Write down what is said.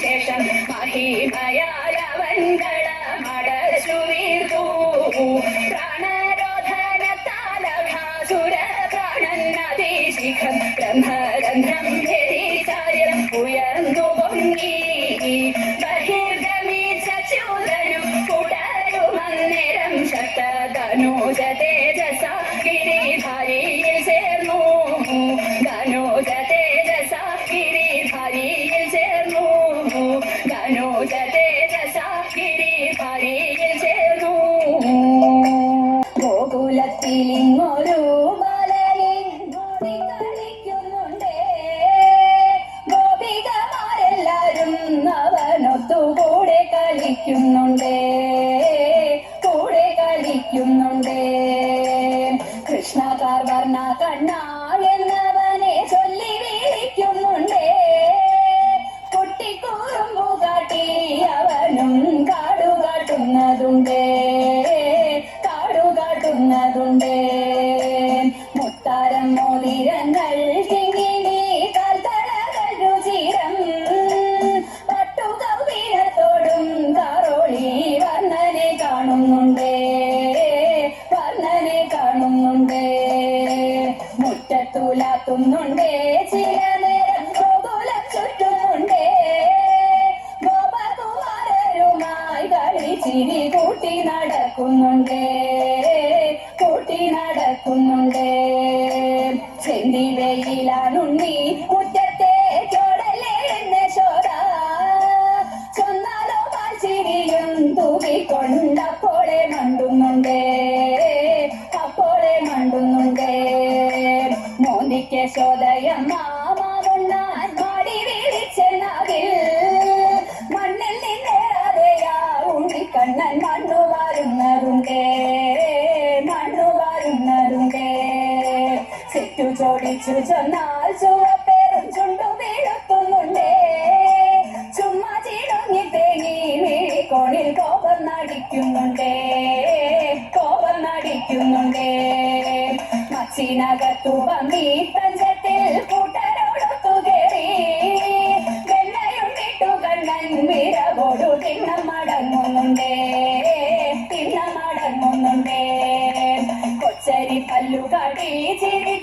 ശേഷം മഹിമയായവൻ കളമടച്ചു വീർത്തു പ്രാണരോധനത്താലഭാസുര പ്രാണൻ അതിശിഖം ബ്രഹ്മരന്ധ്രം ധരിചാര്യം ഉയർന്നു പൊങ്ങി ബഹിർഗമിച്ച ച്യൂതനും കുടരുമന്നേരം ശക്തധനുജ തേജസ ഗിരിധാരിയിൽ ചേർന്നു ധനുജ തേജസ ഗിരിധാരിയിൽ ചേർന്നു ധനുജ തേജസ ഗിരിധാരിയിൽ ചേർന്നു ഗോകുലത്തിലിങ്ങൊരു ബാലനിൻ കളിക്കുന്നുണ്ടേ ഗോപികമാരെല്ലാരും അവനൊത്തുകൂടെ കളിക്കുന്നുണ്ടേ കൂടെ കളിക്കുന്നുണ്ടേ കൃഷ്ണകാർ വർണ്ണ കണ്ണ എന്നവനെ ചൊല്ലി വിളിക്കുന്നുണ്ടേ കുട്ടിക്കൂറുമ്പു കാട്ടി അവനും കാടുകാട്ടുന്നതുണ്ടേ കാടുകാട്ടുന്നതുണ്ടേ മുത്താരം മോതിരങ്ങൾ കിങ്ങിണി കാൽത്തളകൾ രുചിരം പട്ടുകൗവീരത്തോടും കാറോളി വർണ്ണനെ കാണുന്നുണ്ടേ വർണ്ണനെ കാണുന്നുണ്ടേ മുറ്റത്തുലാത്തുന്നുണ്ടേ ചില നേരം ഗോകുലം ചുറ്റുന്നുണ്ടേ ഗോപകുമാരരുമായി കളിച്ചിരി കൂട്ടി നടക്കുന്നുണ്ടേ കൂട്ടി നടക്കുന്നുണ്ടേ ചെന്തി വെയിലാണുണ്ണി മുറ്റത്തെ ചോടലേ എന്ന ശോധ ചൊന്നാലോ പാൽച്ചിരിയും തൂകിക്കൊണ്ടപ്പോളെ മണ്ടുന്നുണ്ടേ അപ്പോളെ മണ്ടുന്നുണ്ടേ മോന്തിക്ക് ശോധയമ്മ മാവുണ്ണാൻ മാടി വിളിച്ചെന്നാകിൽ മണ്ണിൽ നിന്നേറാതെയാ ഉണ്ണിക്കണ്ണൻ മണ്ണു വാരുന്നതുണ്ടേ മണ്ണു വാരുന്നതുണ്ടേ സെറ്റു ചോടിച്ചു ചെന്നാൽ ചുവപ്പേറും ചുണ്ടു വീഴുത്തുന്നുണ്ടേ ചുമ്മാ ചിടുങ്ങി തേങ്ങി വീഴിക്കോണിൽ കോപം നടിക്കുന്നുണ്ടേ കോപം നടിക്കുന്നുണ്ടേ മച്ചിനകത്തു പന്നി തഞ്ചത്തിൽ കൂട്ടരോടൊത്തു കയറി വെള്ളയുണ്ടിട്ടു കണ്ണൻ വിരവോടു തിണ്ണം മടങ്ങുന്നുണ്ടേ തിണ്ണം മടങ്ങുന്നുണ്ടേ കൊച്ചരി പല്ലു കാട്ടി ചിരി